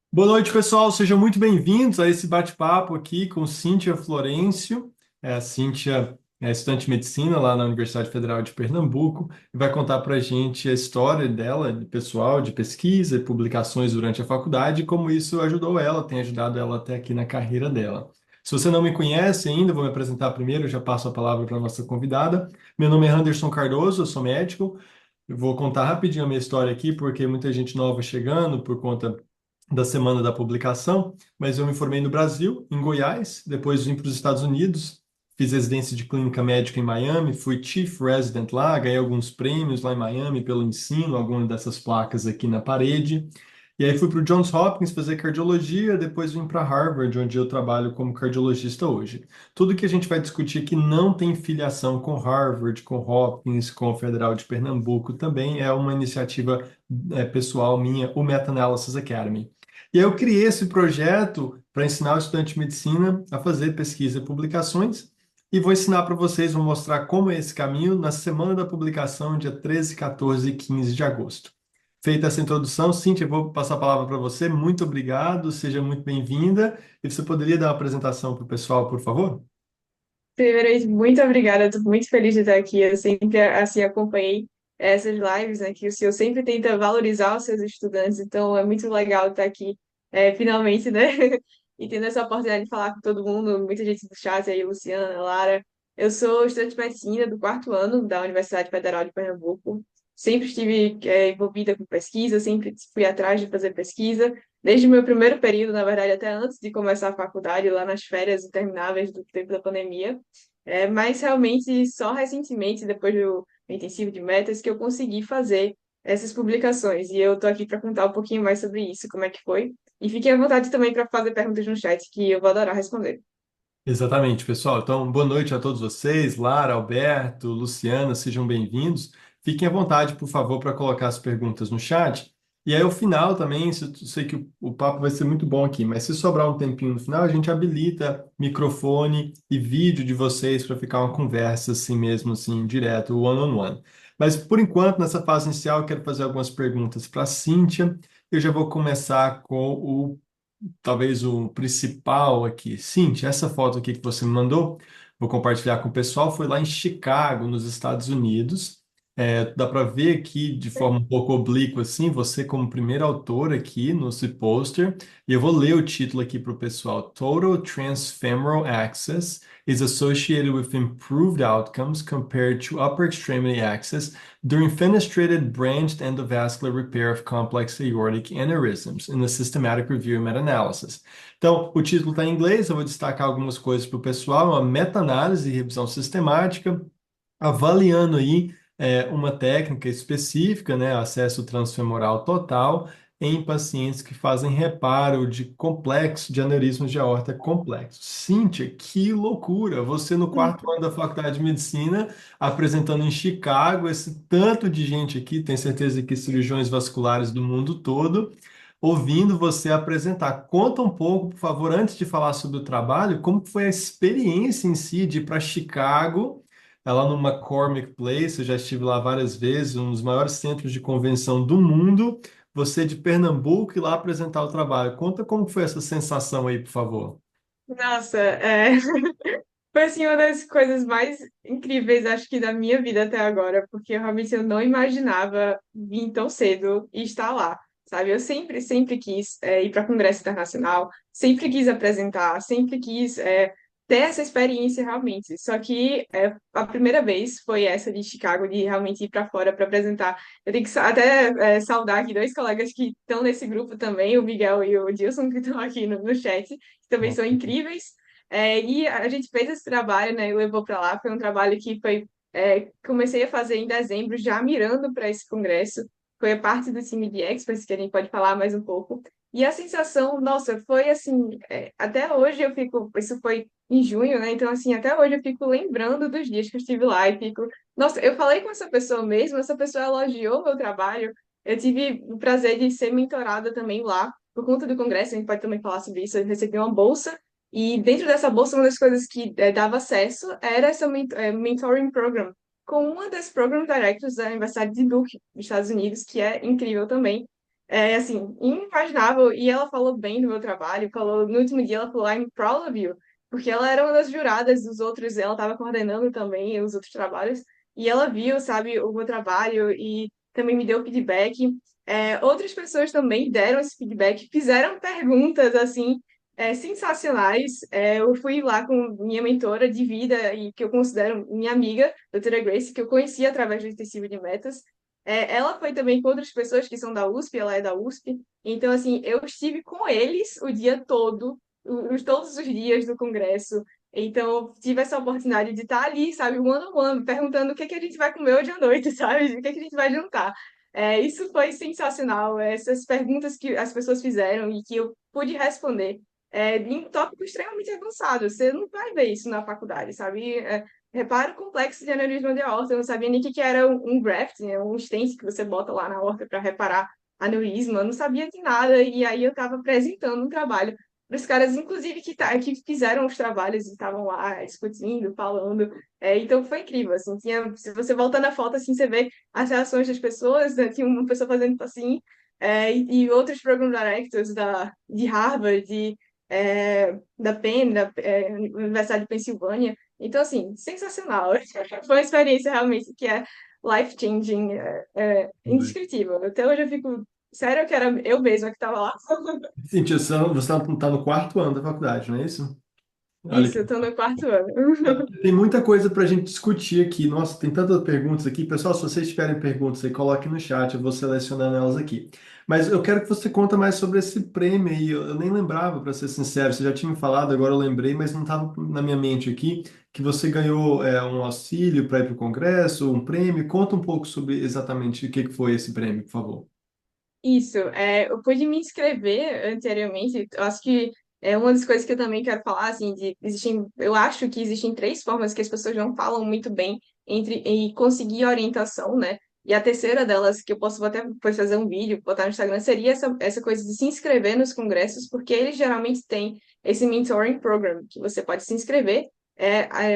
Boa noite, pessoal. Sejam muito bem-vindos a esse bate-papo aqui com Cíntia Florencio. A Cíntia é estudante de medicina lá na Universidade Federal de Pernambuco e vai contar para a gente a história dela, de pessoal, de pesquisa e publicações durante a faculdade e como isso ajudou ela, tem ajudado ela até aqui na carreira dela. Se você não me conhece ainda, vou me apresentar primeiro, eu já passo a palavra para a nossa convidada. Meu nome é Anderson Cardoso, eu sou médico. Eu vou contar rapidinho a minha história aqui, porque muita gente nova chegando por conta da semana da publicação, mas eu me formei no Brasil, em Goiás, depois vim para os Estados Unidos, fiz residência de clínica médica em Miami, fui chief resident lá, ganhei alguns prêmios lá em Miami pelo ensino, algumas dessas placas aqui na parede. E aí fui para o Johns Hopkins fazer cardiologia, depois vim para Harvard, onde eu trabalho como cardiologista hoje. Tudo que a gente vai discutir aqui não tem filiação com Harvard, com Hopkins, com o Federal de Pernambuco, também é uma iniciativa pessoal minha, o Meta Analysis Academy. E aí eu criei esse projeto para ensinar o estudante de medicina a fazer pesquisa e publicações, e vou ensinar para vocês, vou mostrar como é esse caminho na semana da publicação, dia 13, 14 e 15 de agosto. Feita essa introdução, Cíntia, eu vou passar a palavra para você. Muito obrigado, seja muito bem-vinda. E você poderia dar uma apresentação para o pessoal, por favor? Primeiramente, muito obrigada, estou muito feliz de estar aqui. Eu sempre, assim, acompanhei essas lives, né, que o senhor sempre tenta valorizar os seus estudantes, então é muito legal estar aqui, finalmente, né, e tendo essa oportunidade de falar com todo mundo, muita gente do chat aí, Luciana, Lara. Eu sou estudante de medicina do quarto ano da Universidade Federal de Pernambuco. Sempre estive, envolvida com pesquisa, sempre fui atrás de fazer pesquisa, desde o meu primeiro período, na verdade, até antes de começar a faculdade, lá nas férias intermináveis do tempo da pandemia. Mas realmente só recentemente, depois do intensivo de metas, que eu consegui fazer essas publicações. E eu estou aqui para contar um pouquinho mais sobre isso, como é que foi. E fiquem à vontade também para fazer perguntas no chat, que eu vou adorar responder. Exatamente, pessoal. Então, boa noite a todos vocês, Lara, Alberto, Luciana, sejam bem-vindos. Fiquem à vontade, por favor, para colocar as perguntas no chat. E aí, ao final também, sei que o papo vai ser muito bom aqui, mas se sobrar um tempinho no final, a gente habilita microfone e vídeo de vocês para ficar uma conversa assim mesmo, assim, direto, one-on-one. Mas, por enquanto, nessa fase inicial, eu quero fazer algumas perguntas para a Cíntia. Eu já vou começar com talvez o principal aqui. Cintia, essa foto aqui que você me mandou, vou compartilhar com o pessoal, foi lá em Chicago, nos Estados Unidos. Dá para ver aqui de forma um pouco oblíqua assim, você como primeira autora aqui no pôster, e eu vou ler o título aqui para o pessoal. Total Transfemoral Access is associated with improved outcomes compared to upper extremity access during fenestrated branched endovascular repair of complex aortic aneurysms in the systematic review and meta-analysis. Então, o título está em inglês, eu vou destacar algumas coisas para o pessoal, uma meta-análise e revisão sistemática, avaliando aí uma técnica específica, né, acesso transfemoral total, em pacientes que fazem reparo de complexo, de aneurismas de aorta complexo. Cíntia, que loucura! Você no quarto ano da Faculdade de Medicina, apresentando em Chicago, esse tanto de gente aqui, tenho certeza que cirurgiões vasculares do mundo todo, ouvindo você apresentar. Conta um pouco, por favor, antes de falar sobre o trabalho, como que foi a experiência em si de ir para Chicago, lá no McCormick Place, eu já estive lá várias vezes, um dos maiores centros de convenção do mundo. Você de Pernambuco e lá apresentar o trabalho. Conta como foi essa sensação aí, por favor. Nossa, foi assim uma das coisas mais incríveis, acho que da minha vida até agora, porque eu realmente eu não imaginava vir tão cedo e estar lá, sabe? Eu sempre quis ir para congresso internacional, sempre quis apresentar, sempre quis ter essa experiência realmente. Só que a primeira vez foi essa de Chicago, de realmente ir para fora para apresentar. Eu tenho que até saudar aqui dois colegas que estão nesse grupo também, o Miguel e o Dilson, que estão aqui no chat, que também são incríveis. E a gente fez esse trabalho, né, e levou para lá. Foi um trabalho que comecei a fazer em dezembro, já mirando para esse congresso. Foi a parte do time de experts, que a gente pode falar mais um pouco. E a sensação, nossa, foi assim, até hoje eu fico, isso foi em junho, né? Então, assim, até hoje eu fico lembrando dos dias que eu estive lá e fico, nossa, eu falei com essa pessoa mesmo, essa pessoa elogiou meu trabalho. Eu tive o prazer de ser mentorada também lá, por conta do congresso, a gente pode também falar sobre isso. Eu recebi uma bolsa e dentro dessa bolsa, uma das coisas que dava acesso era essa mentoring program, com uma das program directors da Universidade de Duke, dos Estados Unidos, que é incrível também. assim, inimaginável. E ela falou bem do meu trabalho, falou, no último dia ela falou, I'm proud of you, porque ela era uma das juradas dos outros, ela estava coordenando também os outros trabalhos, e ela viu, sabe, o meu trabalho e também me deu feedback. Outras pessoas também deram esse feedback, fizeram perguntas, assim, sensacionais. Eu fui lá com minha mentora de vida e que eu considero minha amiga, doutora Grace, que eu conheci através do intensivo de metas. Ela foi também com outras pessoas que são da USP, ela é da USP. Então, assim, eu estive com eles o dia todo, todos os dias do congresso. Então, tive essa oportunidade de estar ali, sabe, one on one, perguntando o que é que a gente vai comer hoje à noite, sabe? O que é que a gente vai jantar. Isso foi sensacional. Essas perguntas que as pessoas fizeram e que eu pude responder em um tópico extremamente avançado. Você não vai ver isso na faculdade, sabe? Repara o complexo de aneurisma de aorta. Eu não sabia nem o que que era um graft, né? Um stent que você bota lá na aorta para reparar aneurisma. Eu não sabia de nada. E aí eu estava apresentando um trabalho para os caras, inclusive, que fizeram os trabalhos e estavam lá discutindo, falando. Então foi incrível, assim. Se você voltar na foto, assim, você vê as reações das pessoas, né? Tinha uma pessoa fazendo assim, e outros program directors de Harvard, da Penn, da Universidade de Pensilvânia. Então, assim, sensacional. Foi uma experiência realmente que é life-changing, indescritível. Até hoje eu fico. Sério que era eu mesma que estava lá. Cintia, você tá no quarto ano da faculdade, não é isso? Olha Isso, eu aqui. estou no quarto ano. Tem muita coisa para a gente discutir aqui. Nossa, tem tantas perguntas aqui. Pessoal, se vocês tiverem perguntas aí, coloquem no chat, eu vou selecionando elas aqui. Mas eu quero que você conte mais sobre esse prêmio aí. Eu nem lembrava, para ser sincero. Você já tinha me falado, agora eu lembrei, mas não estava na minha mente aqui, que você ganhou um auxílio para ir para o Congresso, um prêmio. Conta um pouco sobre exatamente o que que foi esse prêmio, por favor. Isso, eu pude me inscrever anteriormente. Eu acho que é uma das coisas que eu também quero falar, assim, eu acho que existem três formas que as pessoas não falam muito bem e conseguir orientação, né? E a terceira delas, que eu posso até depois fazer um vídeo, botar no Instagram, seria essa coisa de se inscrever nos congressos, porque eles geralmente têm esse mentoring program, que você pode se inscrever.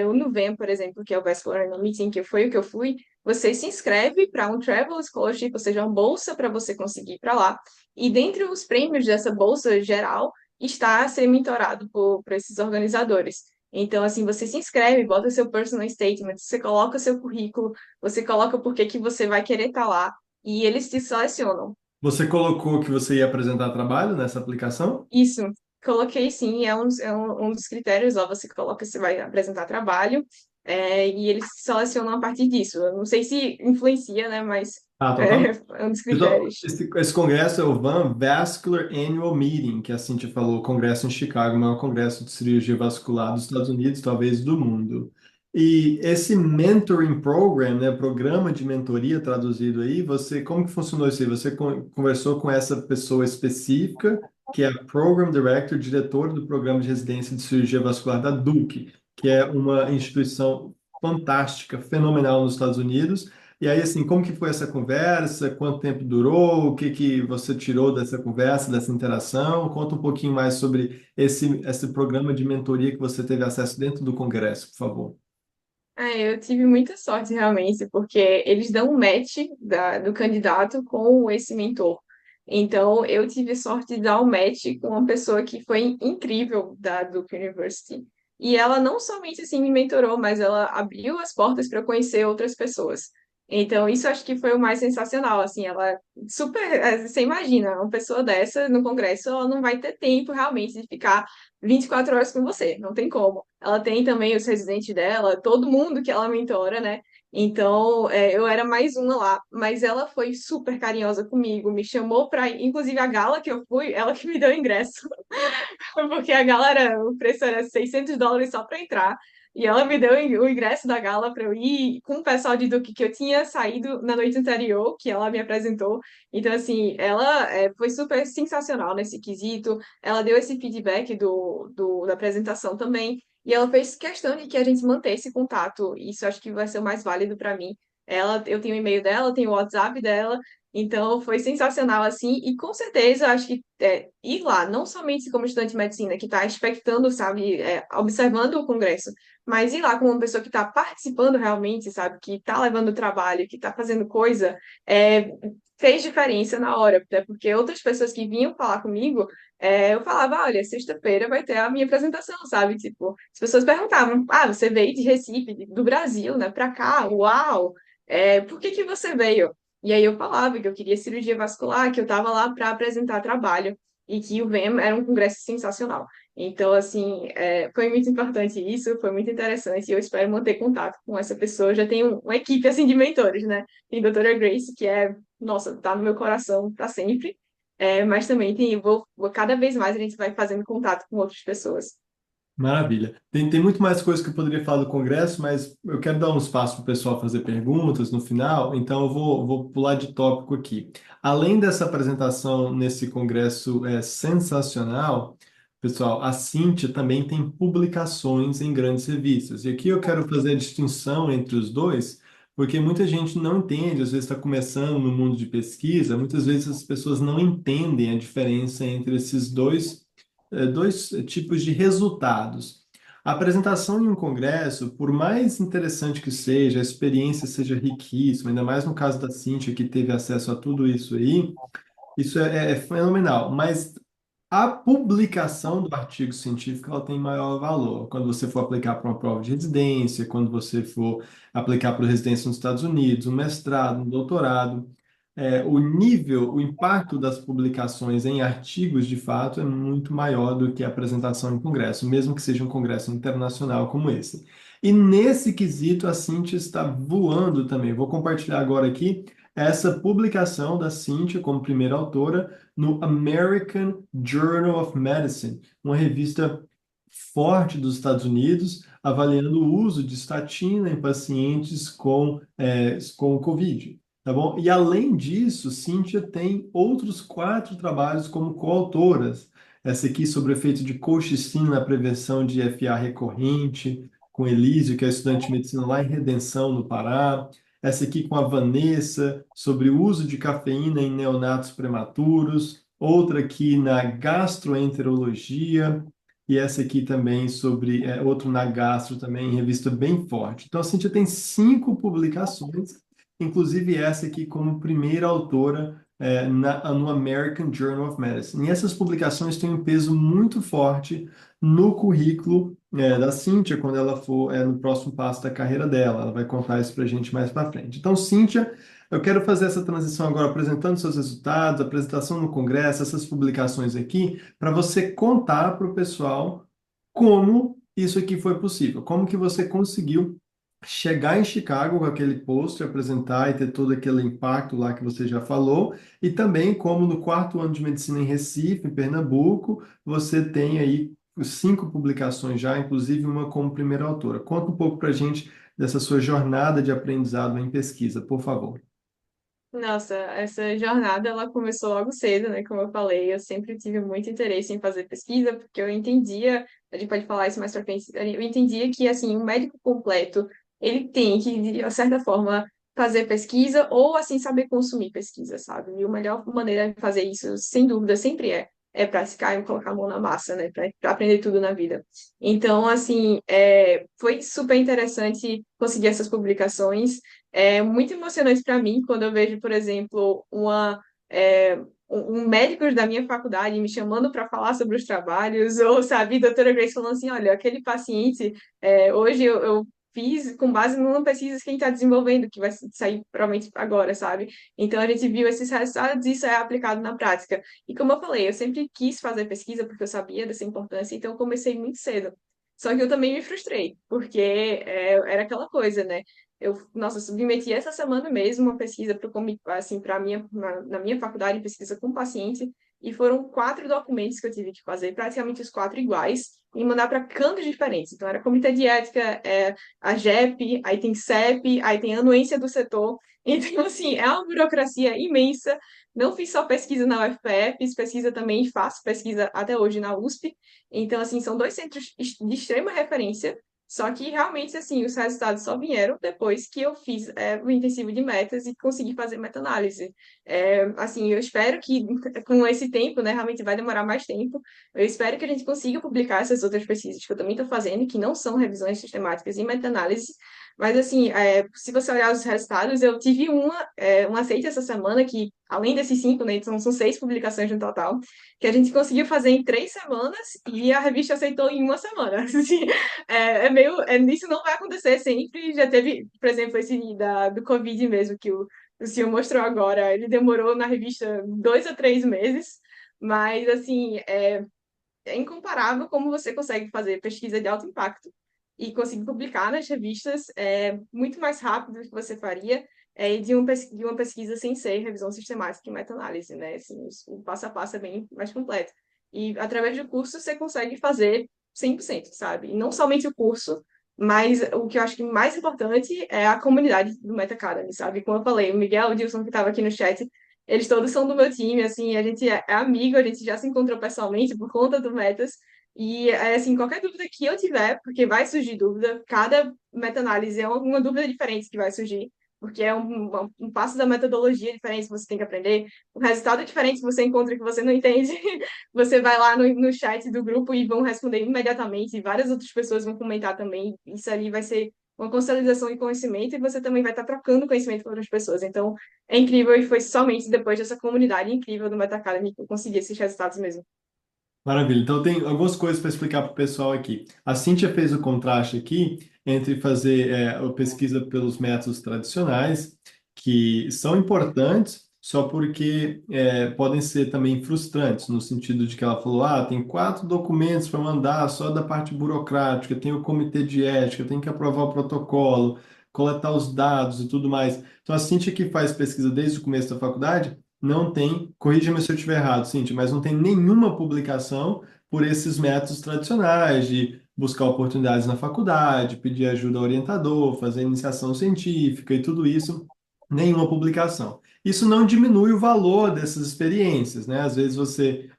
O Nuvem, por exemplo, que é o Vascular Anal Meeting, que foi o que eu fui, você se inscreve para um Travel Scholarship, ou seja, uma bolsa para você conseguir ir para lá. E dentre os prêmios dessa bolsa geral está ser mentorado por esses organizadores. Então, assim, você se inscreve, bota seu personal statement, você coloca seu currículo, você coloca por que que você vai querer estar lá e eles te selecionam. Você colocou que você ia apresentar trabalho nessa aplicação? Isso, coloquei sim, um dos critérios, ó, você coloca se vai apresentar trabalho, e eles selecionam a partir disso. Eu não sei se influencia, né, mas Ah, é, totalmente. é um dos Pessoal, critérios. esse congresso é o Van Vascular Annual Meeting, que a Cintia falou, o congresso em Chicago, o maior congresso de cirurgia vascular dos Estados Unidos, talvez do mundo. E esse mentoring program, né, programa de mentoria traduzido aí, como que funcionou isso aí? Você conversou com essa pessoa específica, que é a Program Director, diretora do programa de residência de cirurgia vascular da Duke, que é uma instituição fantástica, fenomenal nos Estados Unidos. E aí, assim, como que foi essa conversa? Quanto tempo durou? O que que você tirou dessa conversa, dessa interação? Conta um pouquinho mais sobre esse programa de mentoria que você teve acesso dentro do Congresso, por favor. Eu tive muita sorte realmente, porque eles dão um match do candidato com esse mentor. Então, eu tive sorte de dar um match com uma pessoa que foi incrível da Duke University. E ela não somente assim me mentorou, mas ela abriu as portas para eu conhecer outras pessoas. Então, isso acho que foi o mais sensacional, assim, ela super, você imagina, uma pessoa dessa no congresso, ela não vai ter tempo realmente de ficar 24 horas com você, não tem como. Ela tem também os residentes dela, todo mundo que ela mentora, né? Então, eu era mais uma lá, mas ela foi super carinhosa comigo, me chamou para, inclusive a gala que eu fui, ela que me deu o ingresso, porque a gala o preço era US$ 600 só para entrar. E ela me deu o ingresso da gala para eu ir com o pessoal de Duque que eu tinha saído na noite anterior, que ela me apresentou. Então, assim, ela foi super sensacional nesse quesito. Ela deu esse feedback da apresentação também. E ela fez questão de que a gente mantesse esse contato. Isso acho que vai ser o mais válido para mim. Eu tenho o e-mail dela, tenho o WhatsApp dela. Então, foi sensacional, assim, e com certeza, acho que ir lá, não somente como estudante de medicina, que está expectando, sabe, observando o congresso, mas ir lá como uma pessoa que está participando realmente, sabe, que está levando o trabalho, que está fazendo coisa, é, fez diferença na hora, até porque outras pessoas que vinham falar comigo, eu falava, olha, sexta-feira vai ter a minha apresentação, sabe? Tipo, as pessoas perguntavam, você veio de Recife, do Brasil, né, pra cá? Uau! Por que que você veio? E aí eu falava que eu queria cirurgia vascular, que eu estava lá para apresentar trabalho e que o VEM era um congresso sensacional. Então, assim, foi muito importante isso, foi muito interessante e eu espero manter contato com essa pessoa. Eu já tenho uma equipe, assim, de mentores, né? Tem a doutora Grace, que nossa, tá no meu coração para sempre. Mas também cada vez mais a gente vai fazendo contato com outras pessoas. Maravilha. Tem muito mais coisas que eu poderia falar do Congresso, mas eu quero dar um espaço para o pessoal fazer perguntas no final, então eu vou pular de tópico aqui. Além dessa apresentação nesse Congresso sensacional, pessoal, a Cíntia também tem publicações em grandes revistas. E aqui eu quero fazer a distinção entre os dois, porque muita gente não entende, às vezes está começando no mundo de pesquisa, muitas vezes as pessoas não entendem a diferença entre esses dois tipos de resultados. A apresentação em um congresso, por mais interessante que seja, a experiência seja riquíssima, ainda mais no caso da Cíntia, que teve acesso a tudo isso aí, isso é fenomenal. Mas a publicação do artigo científico ela tem maior valor. Quando você for aplicar para uma prova de residência, quando você for aplicar para residência nos Estados Unidos, um mestrado, um doutorado, o nível, o impacto das publicações em artigos, de fato, é muito maior do que a apresentação em congresso, mesmo que seja um congresso internacional como esse. E nesse quesito, a Cintia está voando também. Vou compartilhar agora aqui essa publicação da Cintia como primeira autora no American Journal of Medicine, uma revista forte dos Estados Unidos, avaliando o uso de estatina em pacientes com Covid. Tá bom? E além disso, Cíntia tem outros 4 trabalhos como coautoras. Essa aqui sobre o efeito de colchicina na prevenção de FA recorrente, com Elísio, que é estudante de medicina lá em Redenção, no Pará. Essa aqui com a Vanessa, sobre o uso de cafeína em neonatos prematuros. Outra aqui na gastroenterologia. E essa aqui também sobre outro na gastro também, em revista bem forte. Então, a Cíntia tem 5 publicações, inclusive essa aqui como primeira autora no American Journal of Medicine. E essas publicações têm um peso muito forte no currículo da Cíntia, quando ela for no próximo passo da carreira dela. Ela vai contar isso para a gente mais para frente. Então, Cíntia, eu quero fazer essa transição agora apresentando seus resultados, apresentação no Congresso, essas publicações aqui, para você contar para o pessoal como isso aqui foi possível, como que você conseguiu chegar em Chicago com aquele post, apresentar e ter todo aquele impacto lá que você já falou, e também como no 4º ano de medicina em Recife, em Pernambuco, você tem aí 5 publicações já, inclusive uma como primeira autora. Conta um pouco para a gente dessa sua jornada de aprendizado em pesquisa, por favor. Nossa, essa jornada ela começou logo cedo, né? Como eu falei, eu sempre tive muito interesse em fazer pesquisa, porque eu entendia, a gente pode falar isso mais pra frente, eu entendia que assim, um médico completo, ele tem que, de certa forma, fazer pesquisa ou assim saber consumir pesquisa, sabe? E a melhor maneira de fazer isso, sem dúvida, sempre é praticar e colocar a mão na massa, né? Para aprender tudo na vida. Então, assim, foi super interessante conseguir essas publicações. É muito emocionante para mim quando eu vejo, por exemplo, um médico da minha faculdade me chamando para falar sobre os trabalhos, ou, sabe, a doutora Grace falando assim, olha, aquele paciente, hoje eu fiz com base numa pesquisa que a gente está desenvolvendo, que vai sair provavelmente agora, sabe? Então, a gente viu esses resultados e isso é aplicado na prática. E como eu falei, eu sempre quis fazer pesquisa porque eu sabia dessa importância, então eu comecei muito cedo. Só que eu também me frustrei, porque era aquela coisa, né? Nossa, submeti essa semana mesmo uma pesquisa para assim, na minha faculdade, pesquisa com paciente, e foram 4 documentos que eu tive que fazer, praticamente os 4 iguais, e mandar para cantos diferentes. Então, era Comitê de Ética, a JEP, aí tem CEP, aí tem a anuência do setor. Então, assim, é uma burocracia imensa. Não fiz só pesquisa na UFPE, fiz pesquisa também, faço pesquisa até hoje na USP. Então, assim, são 2 centros de extrema referência, só que realmente, assim, os resultados só vieram depois que eu fiz o intensivo de metas e consegui fazer meta-análise. Assim, eu espero que com esse tempo, né, realmente vai demorar mais tempo, eu espero que a gente consiga publicar essas outras pesquisas que eu também estou fazendo, que não são revisões sistemáticas e meta-análise, Mas, assim, se você olhar os resultados, eu tive um aceite essa semana que, além desses 5, né, então são 6 publicações no total, que a gente conseguiu fazer em 3 semanas e a revista aceitou em uma semana. Assim, isso não vai acontecer sempre. Já teve, por exemplo, esse do Covid mesmo, que o senhor mostrou agora. Ele demorou na revista 2 a 3 meses, mas, assim, é incomparável como você consegue fazer pesquisa de alto impacto e conseguir publicar nas revistas muito mais rápido do que você faria de uma pesquisa sem ser revisão sistemática e meta-análise, né? Assim, o passo a passo é bem mais completo. E através do curso você consegue fazer 100%, sabe? E não somente o curso, mas o que eu acho que mais importante é a comunidade do Meta Academy, sabe? Como eu falei, o Miguel, o Dilson que estava aqui no chat, eles todos são do meu time, assim, a gente é amigo, a gente já se encontrou pessoalmente por conta do Metas. E, assim, qualquer dúvida que eu tiver, porque vai surgir dúvida, cada meta-análise é uma dúvida diferente que vai surgir, porque é um passo da metodologia diferente que você tem que aprender, um resultado diferente que você encontra que você não entende, você vai lá no chat do grupo e vão responder imediatamente, e várias outras pessoas vão comentar também. Isso ali vai ser uma consolidação de conhecimento e você também vai estar trocando conhecimento com outras pessoas. Então, é incrível e foi somente depois dessa comunidade incrível do Meta Academy que eu consegui esses resultados mesmo. Maravilha. Então, tem algumas coisas para explicar para o pessoal aqui. A Cíntia fez o contraste aqui entre fazer a pesquisa pelos métodos tradicionais, que são importantes, só porque podem ser também frustrantes, no sentido de que ela falou: ah, tem 4 documentos para mandar só da parte burocrática, tem o comitê de ética, tem que aprovar o protocolo, coletar os dados e tudo mais. Então, a Cíntia que faz pesquisa desde o começo da faculdade não tem, corrija-me se eu estiver errado, Cíntia, mas não tem nenhuma publicação por esses métodos tradicionais de buscar oportunidades na faculdade, pedir ajuda ao orientador, fazer iniciação científica e tudo isso, nenhuma publicação. Isso não diminui o valor dessas experiências, né? Às vezes você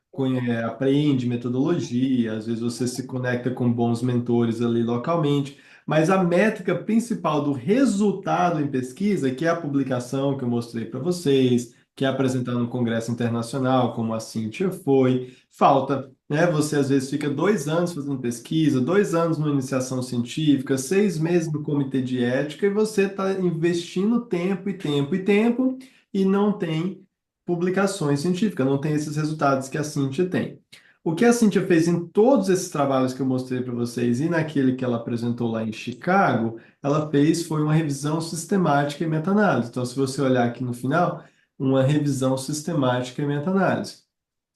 aprende metodologia, às vezes você se conecta com bons mentores ali localmente, mas a métrica principal do resultado em pesquisa, que é a publicação que eu mostrei para vocês, que é apresentar no Congresso Internacional, como a Cíntia foi, falta, né? Você às vezes fica 2 anos fazendo pesquisa, 2 anos numa iniciação científica, 6 meses no comitê de ética, e você está investindo tempo e tempo e tempo e não tem publicações científicas, não tem esses resultados que a Cíntia tem. O que a Cíntia fez em todos esses trabalhos que eu mostrei para vocês e naquele que ela apresentou lá em Chicago, ela fez foi uma revisão sistemática e meta-análise. Então, se você olhar aqui no final, uma revisão sistemática e meta-análise.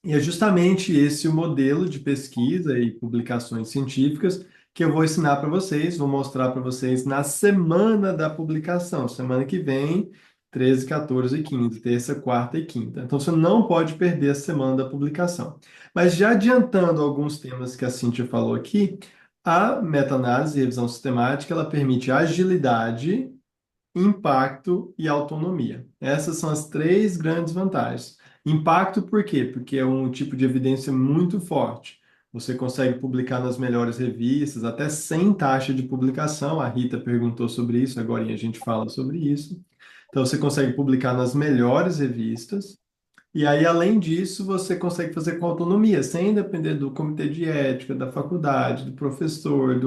E é justamente esse o modelo de pesquisa e publicações científicas que eu vou ensinar para vocês, vou mostrar para vocês na semana da publicação, semana que vem, 13, 14 e 15, terça, quarta e quinta. Então você não pode perder a semana da publicação. Mas já adiantando alguns temas que a Cíntia falou aqui, a meta-análise e revisão sistemática, ela permite agilidade, impacto e autonomia. Essas são as 3 grandes vantagens. Impacto por quê? Porque é um tipo de evidência muito forte. Você consegue publicar nas melhores revistas, até sem taxa de publicação. A Rita perguntou sobre isso, agora a gente fala sobre isso. Então, você consegue publicar nas melhores revistas. E aí, além disso, você consegue fazer com autonomia, sem depender do comitê de ética, da faculdade, do professor,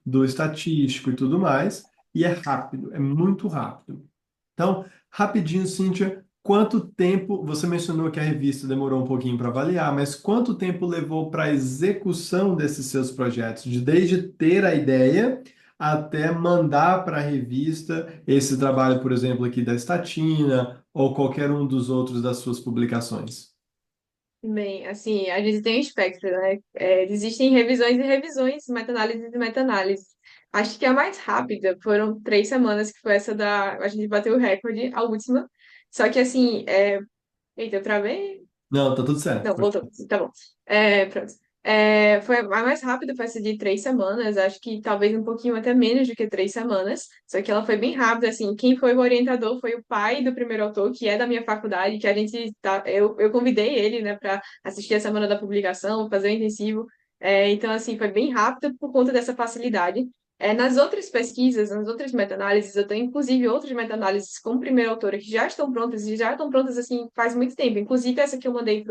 do estatístico e tudo mais. E é rápido, é muito rápido. Então, rapidinho, Cíntia, quanto tempo, você mencionou que a revista demorou um pouquinho para avaliar, mas quanto tempo levou para a execução desses seus projetos, desde ter a ideia até mandar para a revista esse trabalho, por exemplo, aqui da estatina ou qualquer um dos outros das suas publicações? Bem, assim, a gente tem um espectro, né? Existem revisões e revisões, meta-análise e meta-análise. Acho que a mais rápida foram 3 semanas, que foi essa da. A gente bateu o recorde, a última. Só que, assim, eita, eu travei. Não, tá tudo certo. Não, voltou. Tá bom. Pronto. Foi a mais rápida, foi essa de 3 semanas. Acho que talvez um pouquinho até menos do que 3 semanas. Só que ela foi bem rápida, assim. Quem foi o orientador foi o pai do primeiro autor, que é da minha faculdade, que a gente tá. Eu convidei ele, né, para assistir a semana da publicação, fazer o intensivo. Então, assim, foi bem rápido por conta dessa facilidade. Nas outras pesquisas, nas outras meta-análises, eu tenho inclusive outras meta-análises com primeira autora que já estão prontas e já estão prontas assim faz muito tempo. Inclusive essa que eu mandei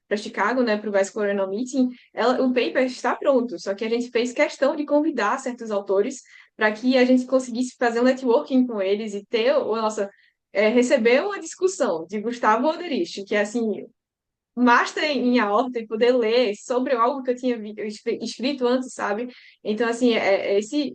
para Chicago, né, para o Vice Coronel Meeting, o paper está pronto, só que a gente fez questão de convidar certos autores para que a gente conseguisse fazer um networking com eles e ter o nossa receber uma discussão de Gustavo Oderich, que é assim, master em aorta e poder ler sobre algo que eu tinha escrito antes, sabe? Então, assim,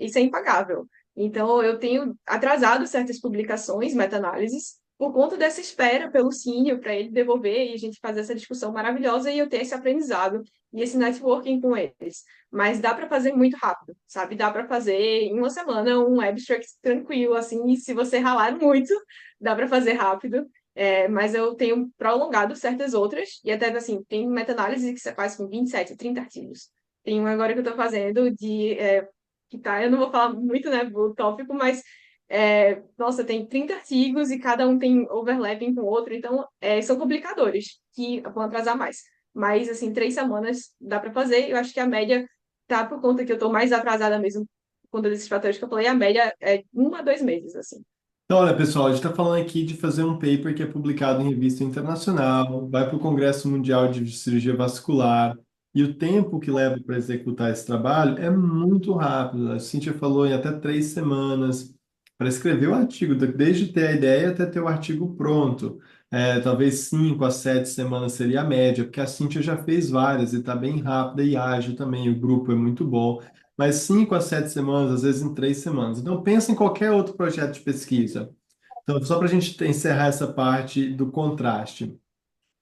isso é impagável. Então, eu tenho atrasado certas publicações, meta-análises, por conta dessa espera pelo senior para ele devolver e a gente fazer essa discussão maravilhosa e eu ter esse aprendizado e esse networking com eles. Mas dá para fazer muito rápido, sabe? Dá para fazer em uma semana um abstract tranquilo, assim, e se você ralar muito, dá para fazer rápido. Mas eu tenho prolongado certas outras, e até assim, tem meta-análise que você faz com 27, 30 artigos. Tem um agora que eu estou fazendo que tá, eu não vou falar muito, né, do tópico, mas nossa, tem 30 artigos e cada um tem overlapping com o outro, então são complicadores que vão atrasar mais. Mas, assim, 3 semanas dá para fazer, eu acho que a média tá por conta que eu estou mais atrasada mesmo, por conta desses fatores que eu falei, a média é 1 a 2 meses, assim. Então, olha, pessoal, a gente está falando aqui de fazer um paper que é publicado em revista internacional, vai para o Congresso Mundial de Cirurgia Vascular, e o tempo que leva para executar esse trabalho é muito rápido. A Cíntia falou em até 3 semanas para escrever o artigo, desde ter a ideia até ter o artigo pronto. Talvez 5 a 7 semanas seria a média, porque a Cíntia já fez várias e está bem rápida e ágil também, o grupo é muito bom, mas 5 a 7 semanas, às vezes em 3 semanas. Então, pensa em qualquer outro projeto de pesquisa. Então, só para a gente encerrar essa parte do contraste.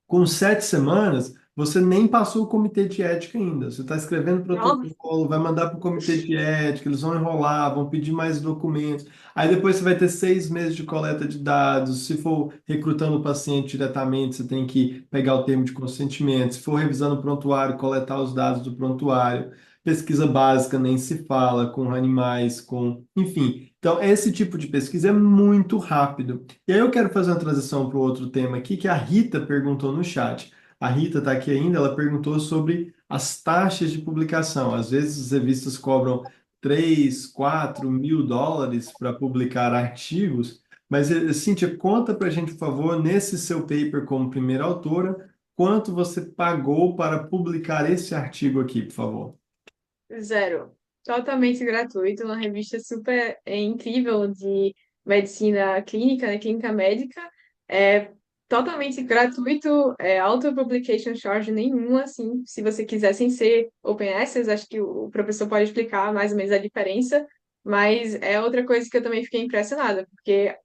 Com 7 semanas, você nem passou o comitê de ética ainda. Você está escrevendo Nossa, protocolo, vai mandar para o comitê de ética, eles vão enrolar, vão pedir mais documentos. Aí depois você vai ter 6 meses de coleta de dados. Se for recrutando o paciente diretamente, você tem que pegar o termo de consentimento. Se for revisando o prontuário, coletar os dados do prontuário. Pesquisa básica nem se fala, com animais, com. Enfim. Então, esse tipo de pesquisa é muito rápido. E aí eu quero fazer uma transição para o outro tema aqui, que a Rita perguntou no chat. A Rita está aqui ainda, ela perguntou sobre as taxas de publicação. Às vezes as revistas cobram 3, 4 mil dólares para publicar artigos, mas Cíntia, conta para a gente, por favor, nesse seu paper como primeira autora, quanto você pagou para publicar esse artigo aqui, por favor. zero. Totalmente gratuito, uma revista super incrível de medicina clínica, né, clínica médica. É totalmente gratuito, auto publication charge nenhuma, assim, se você quiser, sem ser open access, acho que o professor pode explicar mais ou menos a diferença, mas é outra coisa que eu também fiquei impressionada, porque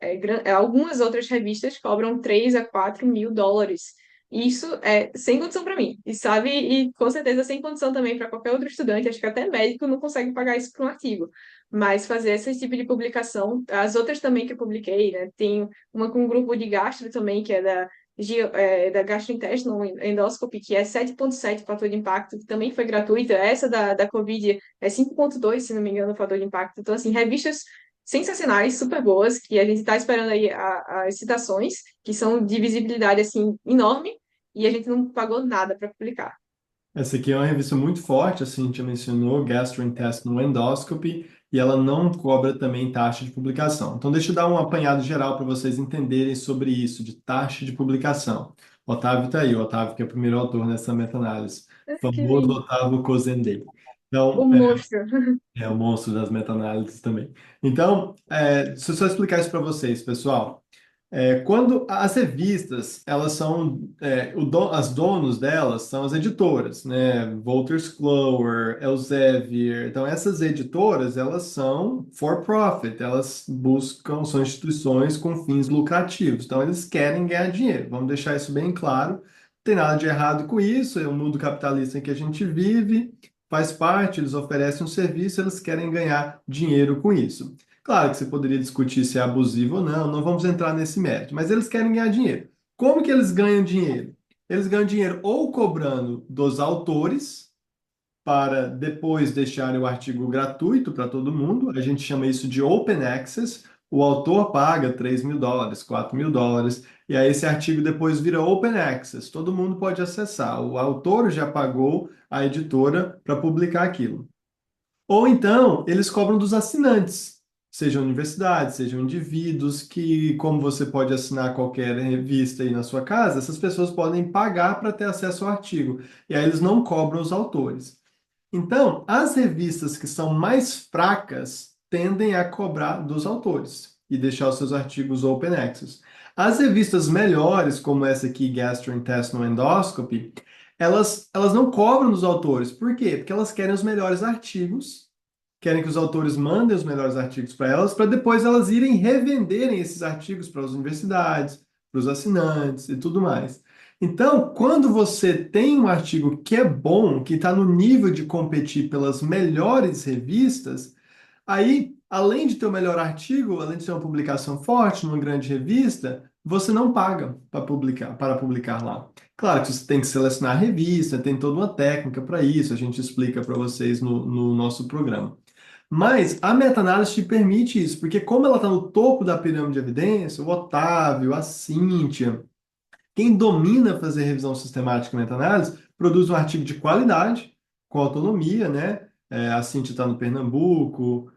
algumas outras revistas cobram 3 a 4 mil dólares. Isso é sem condição para mim, e sabe, e com certeza sem condição também para qualquer outro estudante, acho que até médico não consegue pagar isso para um artigo. Mas fazer esse tipo de publicação, as outras também que eu publiquei, né? Tem uma com um grupo de gastro também, que é da Gastrointestinal Endoscopy, que é 7,7 fator de impacto, que também foi gratuita. Essa da Covid é 5,2 se não me engano, o fator de impacto. Então, assim, revistas sensacionais, super boas, que a gente está esperando aí as citações, que são de visibilidade, assim, enorme, e a gente não pagou nada para publicar. Essa aqui é uma revista muito forte, assim, a gente já mencionou, Gastrointestinal Endoscopy, e ela não cobra também taxa de publicação. Então, deixa eu dar um apanhado geral para vocês entenderem sobre isso, de taxa de publicação. O Otávio está aí, o Otávio que é o primeiro autor nessa meta-análise, Que famoso lindo. Otávio Cozendei. O Então, monstro. é o monstro das meta-análises também. Então, deixa eu só explicar isso para vocês, pessoal. Quando as revistas, elas são, as donos delas são as editoras, né? Wolters Kluwer, Elsevier. Então, essas editoras, elas são for profit, elas buscam, são instituições com fins lucrativos. Então, eles querem ganhar dinheiro. Vamos deixar isso bem claro. Não tem nada de errado com isso, é o mundo capitalista em que a gente vive, faz parte, eles oferecem um serviço, eles querem ganhar dinheiro com isso. Claro que você poderia discutir se é abusivo ou não, não vamos entrar nesse mérito, mas eles querem ganhar dinheiro. Como que eles ganham dinheiro? Eles ganham dinheiro ou cobrando dos autores para depois deixarem o artigo gratuito para todo mundo, a gente chama isso de open access. O autor paga 3 mil dólares, 4 mil dólares, e aí esse artigo depois vira open access, todo mundo pode acessar. O autor já pagou a editora para publicar aquilo. Ou então, eles cobram dos assinantes, sejam universidades, sejam indivíduos, que, como você pode assinar qualquer revista aí na sua casa, essas pessoas podem pagar para ter acesso ao artigo. E aí eles não cobram os autores. Então, as revistas que são mais fracas tendem a cobrar dos autores e deixar os seus artigos open access. As revistas melhores, como essa aqui, Gastrointestinal Endoscopy, elas não cobram dos autores. Por quê? Porque elas querem os melhores artigos, querem que os autores mandem os melhores artigos para elas, para depois elas irem revenderem esses artigos para as universidades, para os assinantes e tudo mais. Então, quando você tem um artigo que é bom, que está no nível de competir pelas melhores revistas, aí, além de ter o melhor artigo, além de ter uma publicação forte numa grande revista, você não paga para publicar lá. Claro que você tem que selecionar a revista, tem toda uma técnica para isso, a gente explica para vocês no nosso programa. Mas a meta-análise te permite isso, porque como ela está no topo da pirâmide de evidência, o Otávio, a Cíntia, quem domina fazer revisão sistemática e meta-análise, produz um artigo de qualidade, com autonomia, né? A Cíntia está no Pernambuco,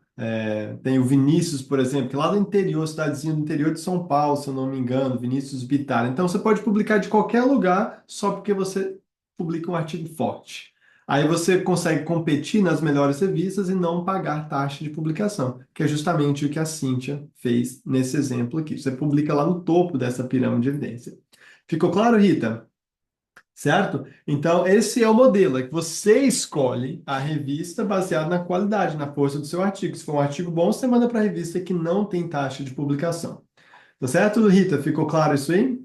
tem o Vinícius, por exemplo, que é lá do interior, cidadezinha do interior de São Paulo, se eu não me engano, Vinícius Bittar. Então você pode publicar de qualquer lugar só porque você publica um artigo forte. Aí você consegue competir nas melhores revistas e não pagar taxa de publicação, que é justamente o que a Cíntia fez nesse exemplo aqui. Você publica lá no topo dessa pirâmide de evidência. Ficou claro, Rita? Certo? Então, esse é o modelo, é que você escolhe a revista baseada na qualidade, na força do seu artigo. Se for um artigo bom, você manda para a revista que não tem taxa de publicação. Tá certo, Rita? Ficou claro isso aí?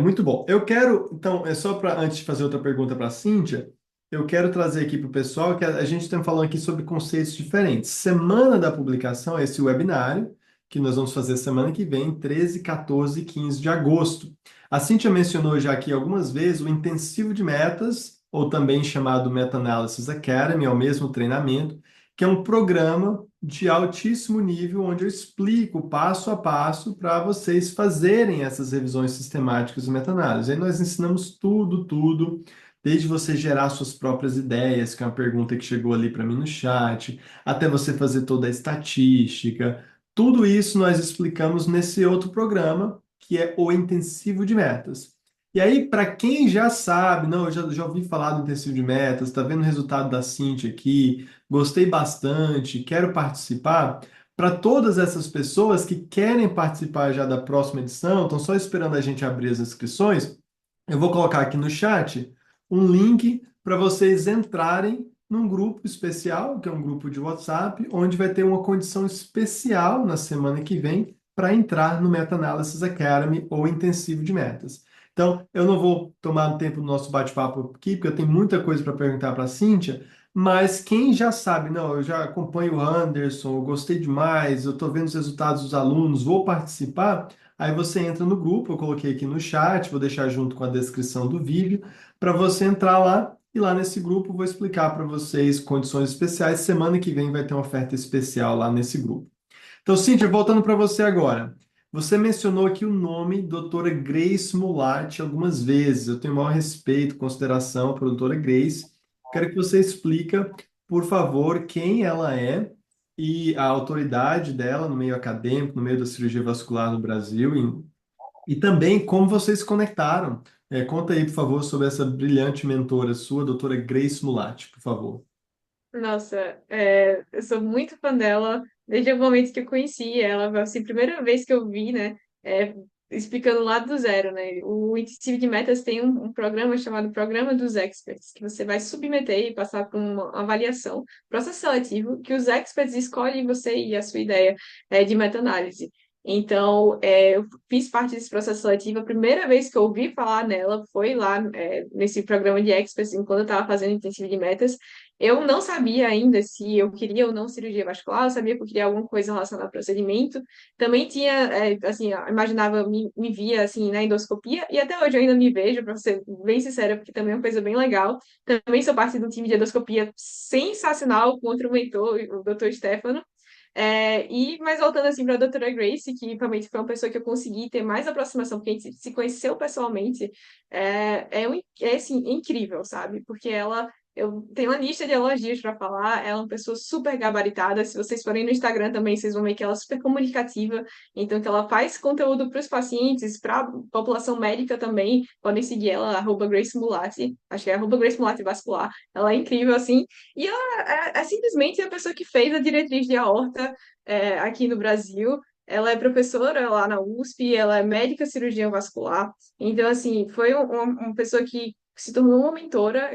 Muito bom. Eu quero, então, só para antes de fazer outra pergunta para a Cíntia, eu quero trazer aqui para o pessoal que a gente está falando aqui sobre conceitos diferentes. Semana da publicação é esse webinário que nós vamos fazer semana que vem, 13, 14 e 15 de agosto. A Cíntia mencionou já aqui algumas vezes o intensivo de metas, ou também chamado Meta Analysis Academy, é o mesmo treinamento, que é um programa de altíssimo nível, onde eu explico passo a passo para vocês fazerem essas revisões sistemáticas e meta-análise. Aí nós ensinamos tudo, desde você gerar suas próprias ideias, que é uma pergunta que chegou ali para mim no chat, até você fazer toda a estatística. Tudo isso nós explicamos nesse outro programa, que é o Intensivo de Metas. E aí, para quem já sabe, não, eu já ouvi falar do intensivo de metas, está vendo o resultado da Cintia aqui, gostei bastante, quero participar. Para todas essas pessoas que querem participar já da próxima edição, estão só esperando a gente abrir as inscrições, eu vou colocar aqui no chat um link para vocês entrarem num grupo especial, que é um grupo de WhatsApp, onde vai ter uma condição especial na semana que vem para entrar no Meta Analysis Academy ou intensivo de metas. Então, eu não vou tomar o tempo do nosso bate-papo aqui, porque eu tenho muita coisa para perguntar para a Cíntia, mas quem já sabe, não, eu já acompanho o Anderson, eu gostei demais, eu estou vendo os resultados dos alunos, vou participar, aí você entra no grupo, eu coloquei aqui no chat, vou deixar junto com a descrição do vídeo, para você entrar lá, e lá nesse grupo eu vou explicar para vocês condições especiais. Semana que vem vai ter uma oferta especial lá nesse grupo. Então, Cíntia, voltando para você agora. Você mencionou aqui o nome doutora Grace Mulatti algumas vezes. Eu tenho o maior respeito, consideração para a doutora Grace. Quero que você explica, por favor, quem ela é e a autoridade dela no meio acadêmico, no meio da cirurgia vascular no Brasil, e também como vocês se conectaram. Conta aí, por favor, sobre essa brilhante mentora sua, doutora Grace Mulatti, por favor. Nossa, eu sou muito fã dela desde o momento que eu conheci ela, assim, a primeira vez que eu vi, né, explicando lá do zero, né, o Intensivo de Metas tem um programa chamado Programa dos Experts, que você vai submeter e passar por uma avaliação, processo seletivo, que os experts escolhem você e a sua ideia de meta-análise. Então, eu fiz parte desse processo seletivo. A primeira vez que eu ouvi falar nela foi lá, nesse programa de experts, enquanto eu estava fazendo intensivo de metas. Eu não sabia ainda se eu queria ou não cirurgia vascular, eu sabia que eu queria alguma coisa relacionada ao procedimento. Também tinha, assim, eu imaginava, me via, assim, na endoscopia, e até hoje eu ainda me vejo, para ser bem sincera, porque também é uma coisa bem legal. Também sou parte de um time de endoscopia sensacional com outro mentor, o Dr. Stefano. Mas voltando assim para a doutora Grace, que realmente foi uma pessoa que eu consegui ter mais aproximação, porque a gente se conheceu pessoalmente, assim, incrível, sabe? Porque ela eu tenho uma lista de elogios para falar. Ela é uma pessoa super gabaritada. Se vocês forem no Instagram também, vocês vão ver que ela é super comunicativa. Então, que ela faz conteúdo para os pacientes, para a população médica também. Podem seguir ela, @Grace Mulati. Acho que é @Grace Mulati Vascular. Ela é incrível, assim. E ela é simplesmente a pessoa que fez a diretriz de aorta aqui no Brasil. Ela é professora lá na USP, ela é médica cirurgiã vascular. Então, assim, foi uma pessoa que se tornou uma mentora,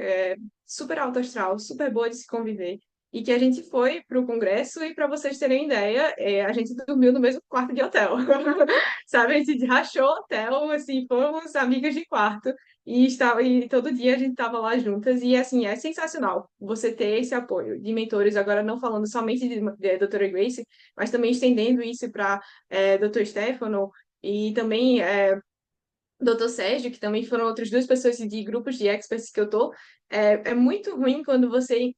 super alto astral, super boa de se conviver. E que a gente foi para o congresso e, para vocês terem ideia, a gente dormiu no mesmo quarto de hotel. Sabe, a gente rachou o hotel, assim, fomos amigas de quarto. E todo dia a gente estava lá juntas. E, assim, é sensacional você ter esse apoio de mentores. Agora, não falando somente de doutora Grace, mas também estendendo isso para doutor Stefano e também doutor Sérgio, que também foram outras duas pessoas de grupos de experts que eu tô. É muito ruim quando você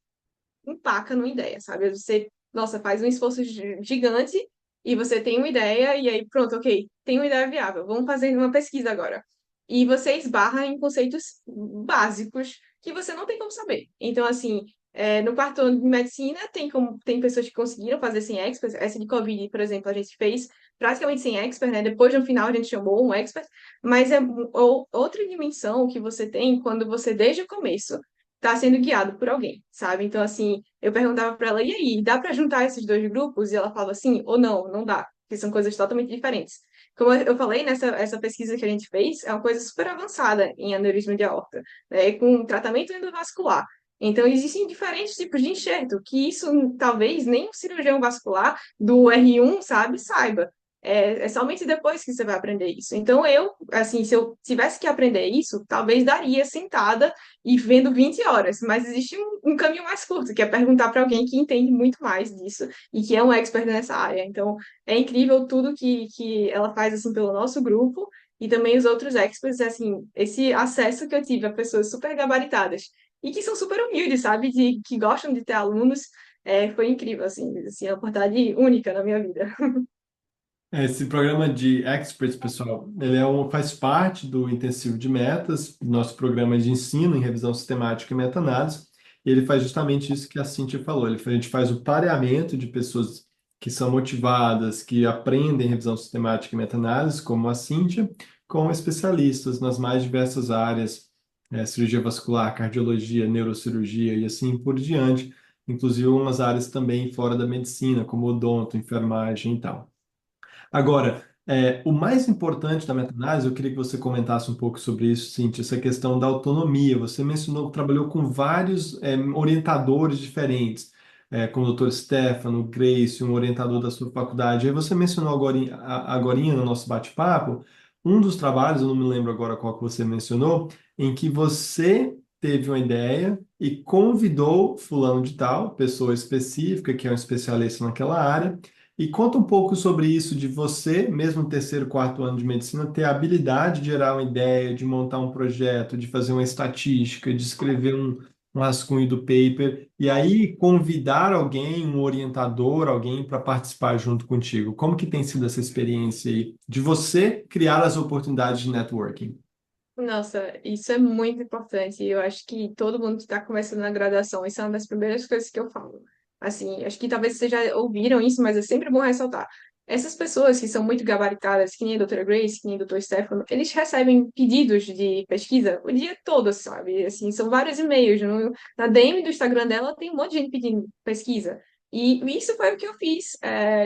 empaca numa ideia, sabe? Você, nossa, faz um esforço gigante e você tem uma ideia e aí pronto, ok, tem uma ideia viável, vamos fazer uma pesquisa agora. E você esbarra em conceitos básicos que você não tem como saber. Então, assim, no quarto ano de medicina tem pessoas que conseguiram fazer sem expert. Essa de Covid, por exemplo, a gente fez praticamente sem expert, né? Depois, no final, a gente chamou um expert, mas é outra dimensão que você tem quando você, desde o começo, está sendo guiado por alguém, sabe? Então, assim, eu perguntava para ela, e aí, dá para juntar esses dois grupos? E ela falava assim, ou não, não dá, porque são coisas totalmente diferentes. Como eu falei, essa pesquisa que a gente fez é uma coisa super avançada em aneurisma de aorta, né, com tratamento endovascular. Então, existem diferentes tipos de enxerto, que isso talvez nem o cirurgião vascular do R1, sabe, saiba. É somente depois que você vai aprender isso. Então, assim, se eu tivesse que aprender isso, talvez daria sentada e vendo 20 horas, mas existe um caminho mais curto, que é perguntar para alguém que entende muito mais disso e que é um expert nessa área. Então, é incrível tudo que ela faz assim pelo nosso grupo e também os outros experts, assim, esse acesso que eu tive a pessoas super gabaritadas e que são super humildes, sabe, que gostam de ter alunos, foi incrível, assim, é uma oportunidade única na minha vida. Esse programa de Experts, pessoal, ele faz parte do intensivo de metas, nosso programa de ensino em revisão sistemática e meta-análise. E ele faz justamente isso que a Cíntia falou. A gente faz o pareamento de pessoas que são motivadas, que aprendem revisão sistemática e meta-análise, como a Cíntia, com especialistas nas mais diversas áreas, cirurgia vascular, cardiologia, neurocirurgia e assim por diante, inclusive umas áreas também fora da medicina, como odonto, enfermagem e tal. Agora, o mais importante da meta-análise, eu queria que você comentasse um pouco sobre isso, Cintia, essa questão da autonomia. Você mencionou que trabalhou com vários orientadores diferentes, como o Dr. Stefano, Grace, um orientador da sua faculdade. Aí você mencionou agorinha no nosso bate-papo, um dos trabalhos, eu não me lembro agora qual que você mencionou, em que você teve uma ideia e convidou fulano de tal, pessoa específica, que é um especialista naquela área, e conta um pouco sobre isso de você, mesmo no terceiro, quarto ano de medicina, ter a habilidade de gerar uma ideia, de montar um projeto, de fazer uma estatística, de escrever um rascunho do paper, e aí convidar alguém, um orientador, alguém para participar junto contigo. Como que tem sido essa experiência aí de você criar as oportunidades de networking? Nossa, isso é muito importante. Eu acho que todo mundo que está começando na graduação, isso é uma das primeiras coisas que eu falo. Assim, acho que talvez vocês já ouviram isso, mas é sempre bom ressaltar. Essas pessoas que são muito gabaritadas, que nem a doutora Grace, que nem o doutor Stefano, eles recebem pedidos de pesquisa o dia todo, sabe? Assim, são vários e-mails. Na DM do Instagram dela tem um monte de gente pedindo pesquisa. E isso foi o que eu fiz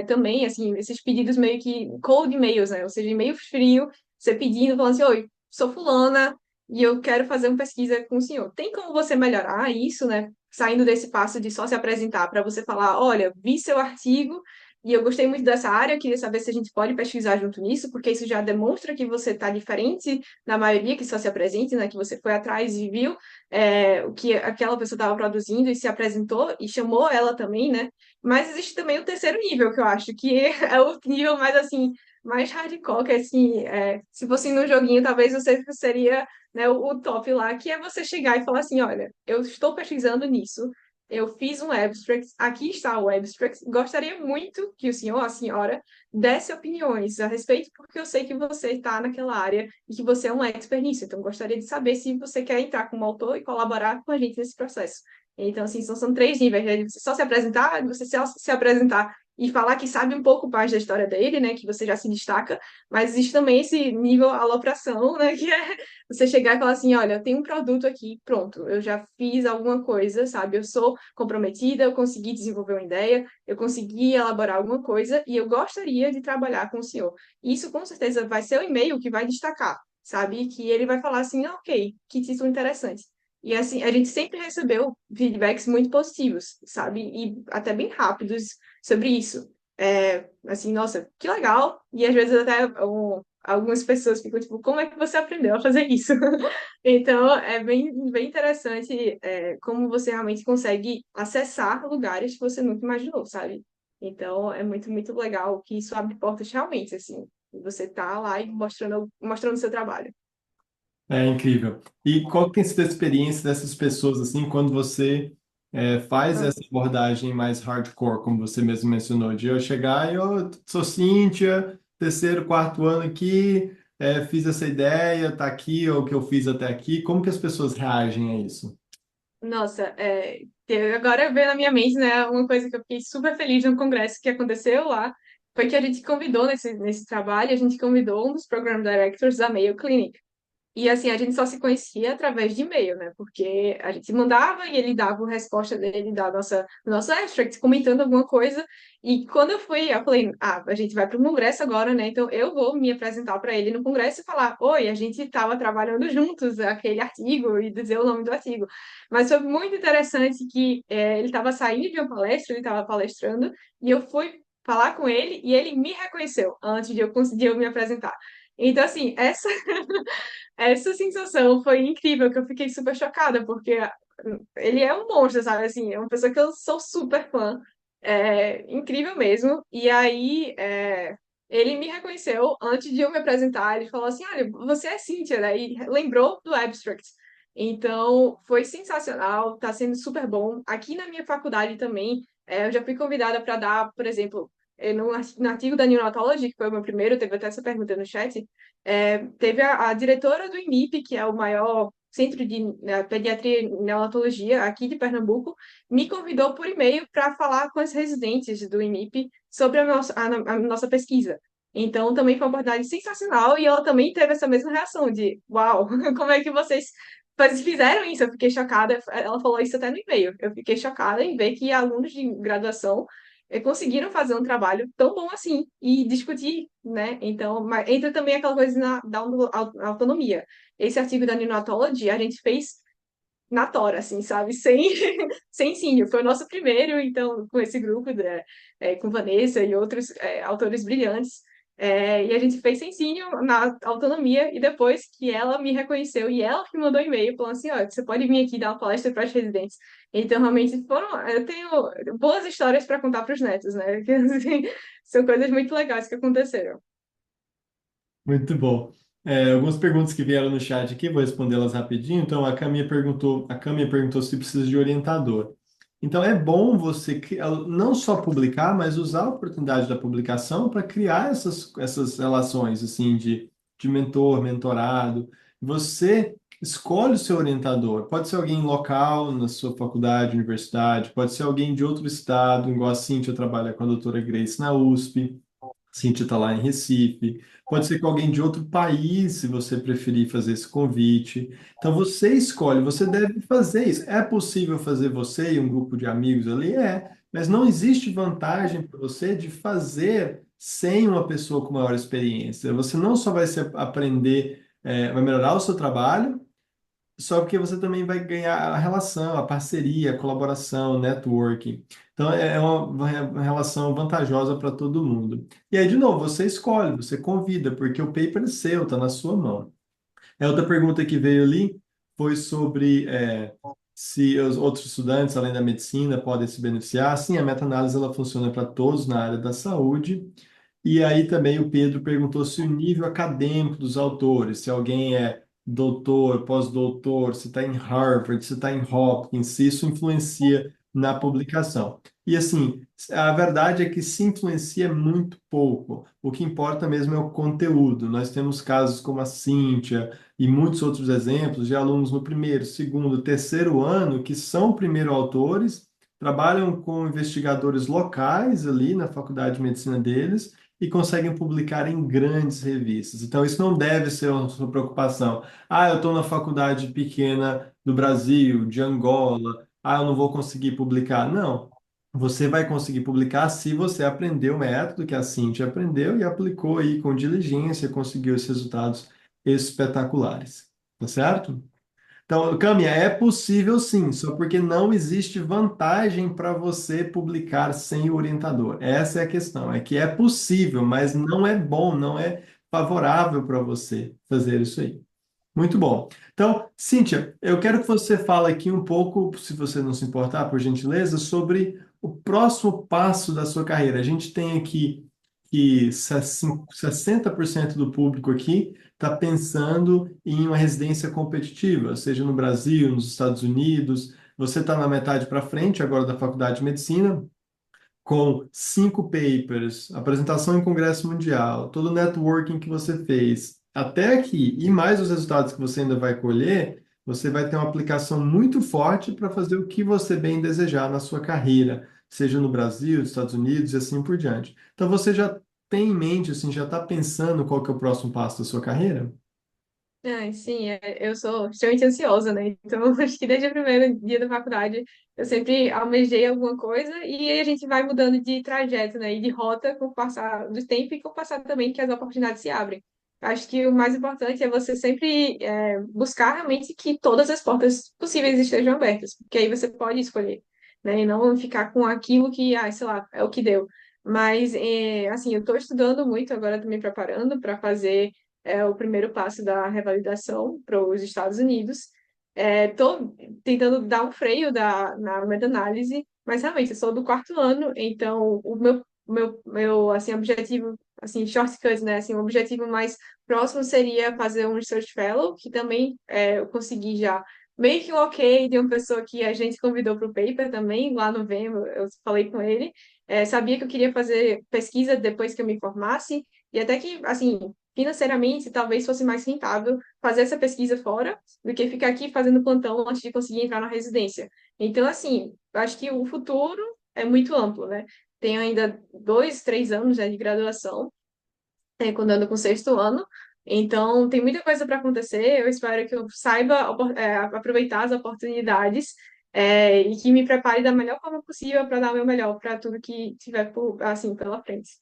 também, assim, esses pedidos meio que cold e-mails, né? Ou seja, e-mail frio, você pedindo, falando assim, oi, sou fulana e eu quero fazer uma pesquisa com o senhor. Tem como você melhorar isso, né? Saindo desse passo de só se apresentar para você falar, olha, vi seu artigo e eu gostei muito dessa área, queria saber se a gente pode pesquisar junto nisso, porque isso já demonstra que você está diferente da maioria que só se apresenta, né? Que você foi atrás e viu o que aquela pessoa estava produzindo e se apresentou e chamou ela também, né? Mas existe também o terceiro nível, que eu acho, que é o nível mais assim mais hardcore, que assim, se fosse no joguinho, talvez você seria, né, o top lá, que é você chegar e falar assim, olha, eu estou pesquisando nisso, eu fiz um abstract, aqui está o abstract, gostaria muito que o senhor, a senhora, desse opiniões a respeito, porque eu sei que você está naquela área e que você é um expert nisso, então gostaria de saber se você quer entrar como autor e colaborar com a gente nesse processo. Então, assim, são três níveis, né? De você só se apresentar, de você se apresentar e falar que sabe um pouco mais da história dele, né? Que você já se destaca, mas existe também esse nível alopração, né? Que é você chegar e falar assim, olha, eu tenho um produto aqui, pronto, eu já fiz alguma coisa, sabe? Eu sou comprometida, eu consegui desenvolver uma ideia, eu consegui elaborar alguma coisa e eu gostaria de trabalhar com o senhor. Isso com certeza vai ser o e-mail que vai destacar, sabe? Que ele vai falar assim, "Ah, ok, que título interessante." E assim, a gente sempre recebeu feedbacks muito positivos, sabe? E até bem rápidos sobre isso. Assim, nossa, que legal. E às vezes até algumas pessoas ficam tipo, como é que você aprendeu a fazer isso? Então, é bem interessante como você realmente consegue acessar lugares que você nunca imaginou, sabe? Então, é muito legal que isso abre portas realmente, assim. E você tá lá e mostrando o seu trabalho. É incrível. E qual que tem sido a experiência dessas pessoas, assim, quando você faz Ah, essa abordagem mais hardcore, como você mesmo mencionou, de eu chegar e eu sou Cíntia, terceiro, quarto ano aqui, fiz essa ideia, tá aqui, ou o que eu fiz até aqui. Como que as pessoas reagem a isso? nossa, agora veio na minha mente, né, uma coisa que eu fiquei super feliz no congresso que aconteceu lá, foi que a gente convidou nesse trabalho, a gente convidou um dos Program Directors da Mayo Clinic. E assim, a gente só se conhecia através de e-mail, né? Porque a gente mandava e ele dava a resposta dele do nosso abstract, comentando alguma coisa. E quando eu falei, a gente vai para o congresso agora, né? Então eu vou me apresentar para ele no congresso e falar, oi, a gente estava trabalhando juntos aquele artigo e dizer o nome do artigo. Mas foi muito interessante que ele estava saindo de uma palestra, ele estava palestrando, e eu fui falar com ele e ele me reconheceu antes de eu conseguir me apresentar. Então, assim, essa sensação foi incrível, que eu fiquei super chocada, porque ele é um monstro, sabe? Assim, é uma pessoa que eu sou super fã. É incrível mesmo. E aí, ele me reconheceu antes de eu me apresentar. Ele falou assim: Olha, você é Cíntia, né? E lembrou do Abstract. Então, foi sensacional, tá sendo super bom. Aqui na minha faculdade também, eu já fui convidada para dar, por exemplo, no artigo da Neonatology, que foi o meu primeiro, teve até essa pergunta no chat. Teve a diretora do IMIP, que é o maior centro de pediatria e neonatologia aqui de Pernambuco, me convidou por e-mail para falar com as residentes do IMIP sobre a nossa pesquisa. Então, também foi uma oportunidade sensacional e ela também teve essa mesma reação de, uau, como é que vocês fizeram isso? Eu fiquei chocada. Ela falou isso até no e-mail. Eu fiquei chocada em ver que alunos de graduação conseguiram fazer um trabalho tão bom assim e discutir, né? Então, mas entra também aquela coisa da autonomia. Esse artigo da Neonatology a gente fez na tora, assim, sabe? Sem, sem ensino. Foi o nosso primeiro, então, com esse grupo, com Vanessa e outros autores brilhantes. E a gente fez sem ensino, na autonomia, e depois que ela me reconheceu e ela que mandou e-mail falando assim, olha, você pode vir aqui dar uma palestra para os residentes. Então, realmente, eu tenho boas histórias para contar para os netos, né? Que, assim, são coisas muito legais que aconteceram. Muito bom. Algumas perguntas que vieram no chat aqui, vou respondê-las rapidinho. Então, a Caminha perguntou se precisa de orientador. Então, é bom você não só publicar, mas usar a oportunidade da publicação para criar essas relações, assim, de mentor, mentorado. Você escolhe o seu orientador. Pode ser alguém local na sua faculdade, universidade, pode ser alguém de outro estado, igual a Cíntia trabalha com a doutora Grace na USP. Cintia está lá em Recife. Pode ser com alguém de outro país, se você preferir fazer esse convite. Então você escolhe, você deve fazer isso. É possível fazer você e um grupo de amigos ali? É, mas não existe vantagem para você de fazer sem uma pessoa com maior experiência. Você não só vai aprender, vai melhorar o seu trabalho, só porque você também vai ganhar a relação, a parceria, a colaboração, o networking. Então é uma relação vantajosa para todo mundo. E aí, de novo, você escolhe, você convida, porque o paper é seu, está na sua mão. A outra pergunta que veio ali foi sobre se os outros estudantes, além da medicina, podem se beneficiar. Sim, a meta-análise ela funciona para todos na área da saúde. E aí também o Pedro perguntou se o nível acadêmico dos autores, se alguém é doutor, pós-doutor, se está em Harvard, se está em Hopkins, se isso influencia na publicação. E assim, a verdade é que se influencia muito pouco. O que importa mesmo é o conteúdo. Nós temos casos como a Cíntia e muitos outros exemplos de alunos no primeiro, segundo, terceiro ano que são primeiro autores, trabalham com investigadores locais ali na faculdade de medicina deles e conseguem publicar em grandes revistas. Então, isso não deve ser a sua preocupação. Ah, eu estou na faculdade pequena do Brasil, de Angola. Ah, eu não vou conseguir publicar. Não. Você vai conseguir publicar se você aprendeu o método que a Cintia aprendeu e aplicou aí com diligência, conseguiu esses resultados espetaculares. Tá certo? Então, Cami, é possível sim, só porque não existe vantagem para você publicar sem o orientador. Essa é a questão. É que é possível, mas não é bom, não é favorável para você fazer isso aí. Muito bom. Então, Cíntia, eu quero que você fale aqui um pouco, se você não se importar, por gentileza, sobre o próximo passo da sua carreira. A gente tem aqui que 60% do público aqui está pensando em uma residência competitiva, seja no Brasil, nos Estados Unidos. Você está na metade para frente agora da Faculdade de Medicina com 5 papers, apresentação em Congresso Mundial, todo o networking que você fez até aqui e mais os resultados que você ainda vai colher, você vai ter uma aplicação muito forte para fazer o que você bem desejar na sua carreira, seja no Brasil, nos Estados Unidos e assim por diante. Então você já tem em mente, assim, já está pensando qual que é o próximo passo da sua carreira? Ai, sim, eu sou extremamente ansiosa, né? Então, acho que desde o primeiro dia da faculdade eu sempre almejei alguma coisa e aí a gente vai mudando de trajeto, né? E de rota com o passar do tempo e com o passar também que as oportunidades se abrem. Acho que o mais importante é você sempre buscar realmente que todas as portas possíveis estejam abertas, porque aí você pode escolher, né? E não ficar com aquilo que, sei lá, é o que deu. Mas, assim, eu estou estudando muito agora, estou me preparando para fazer o primeiro passo da revalidação para os Estados Unidos. Estou tentando dar um freio na meta-análise, mas realmente eu sou do quarto ano, então o meu assim, objetivo, assim, shortcut, né? Assim, o objetivo mais próximo seria fazer um Research Fellow, que também eu consegui já meio que um ok de uma pessoa que a gente convidou para o paper também, lá no novembro, eu falei com ele. Sabia que eu queria fazer pesquisa depois que eu me formasse, e até que, assim, financeiramente, talvez fosse mais rentável fazer essa pesquisa fora do que ficar aqui fazendo plantão antes de conseguir entrar na residência. Então, assim, eu acho que o futuro é muito amplo, né? Tenho ainda 2, 3 anos, né, de graduação, quando ando com sexto ano. Então, tem muita coisa para acontecer. Eu espero que eu saiba aproveitar as oportunidades, e que me prepare da melhor forma possível para dar o meu melhor para tudo que tiver assim, pela frente.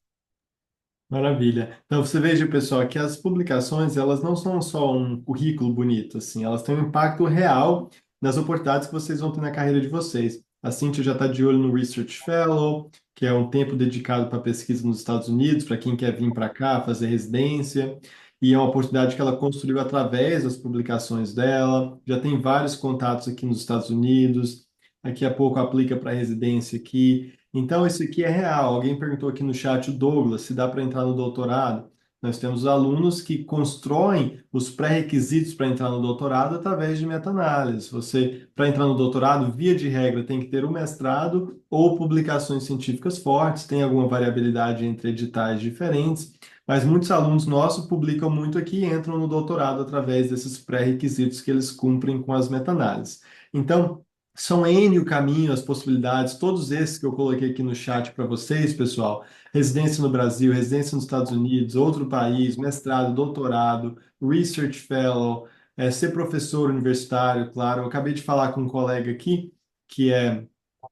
Maravilha. Então, você veja, pessoal, que as publicações, elas não são só um currículo bonito, assim, elas têm um impacto real nas oportunidades que vocês vão ter na carreira de vocês. A Cíntia já está de olho no Research Fellow, que é um tempo dedicado para pesquisa nos Estados Unidos, para quem quer vir para cá fazer residência, e é uma oportunidade que ela construiu através das publicações dela. Já tem vários contatos aqui nos Estados Unidos, daqui a pouco aplica para residência aqui. Então, isso aqui é real. Alguém perguntou aqui no chat, o Douglas, se dá para entrar no doutorado. Nós temos alunos que constroem os pré-requisitos para entrar no doutorado através de meta-análise. Você, para entrar no doutorado, via de regra, tem que ter um mestrado ou publicações científicas fortes, tem alguma variabilidade entre editais diferentes, mas muitos alunos nossos publicam muito aqui e entram no doutorado através desses pré-requisitos que eles cumprem com as meta-análises. Então, são N o caminho, as possibilidades, todos esses que eu coloquei aqui no chat para vocês, pessoal. Residência no Brasil, residência nos Estados Unidos, outro país, mestrado, doutorado, Research Fellow, ser professor universitário, claro. Eu acabei de falar com um colega aqui que é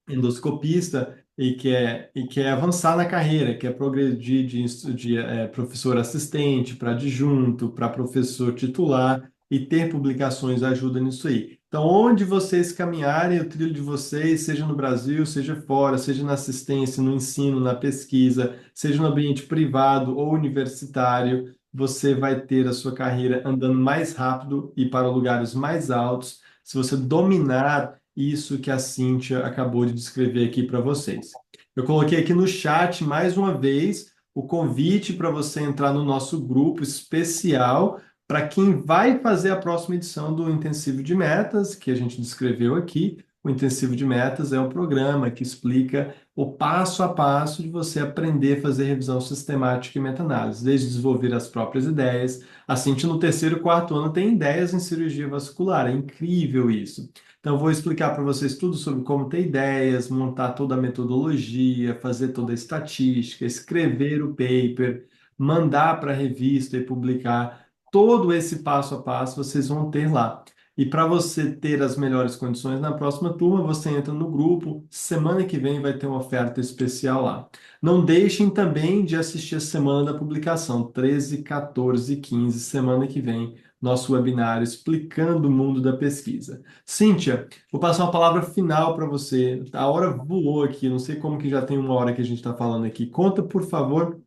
endoscopista e quer avançar na carreira, quer progredir de professor assistente para adjunto, para professor titular, e ter publicações ajuda nisso aí. Então, onde vocês caminharem, o trilho de vocês, seja no Brasil, seja fora, seja na assistência, no ensino, na pesquisa, seja no ambiente privado ou universitário, você vai ter a sua carreira andando mais rápido e para lugares mais altos, se você dominar isso que a Cíntia acabou de descrever aqui para vocês. Eu coloquei aqui no chat mais uma vez o convite para você entrar no nosso grupo especial para quem vai fazer a próxima edição do Intensivo de Metas, que a gente descreveu aqui. O Intensivo de Metas é um programa que explica o passo a passo de você aprender a fazer revisão sistemática e meta-análise, desde desenvolver as próprias ideias. Assim, no terceiro e quarto ano tem ideias em cirurgia vascular. É incrível isso. Então, eu vou explicar para vocês tudo sobre como ter ideias, montar toda a metodologia, fazer toda a estatística, escrever o paper, mandar para a revista e publicar. Todo esse passo a passo vocês vão ter lá. E para você ter as melhores condições na próxima turma, você entra no grupo. Semana que vem vai ter uma oferta especial lá. Não deixem também de assistir a semana da publicação, 13, 14 e 15, semana que vem, nosso webinário explicando o mundo da pesquisa. Cíntia, vou passar uma palavra final para você. A hora voou aqui, não sei como que já tem uma hora que a gente está falando aqui. Conta, por favor,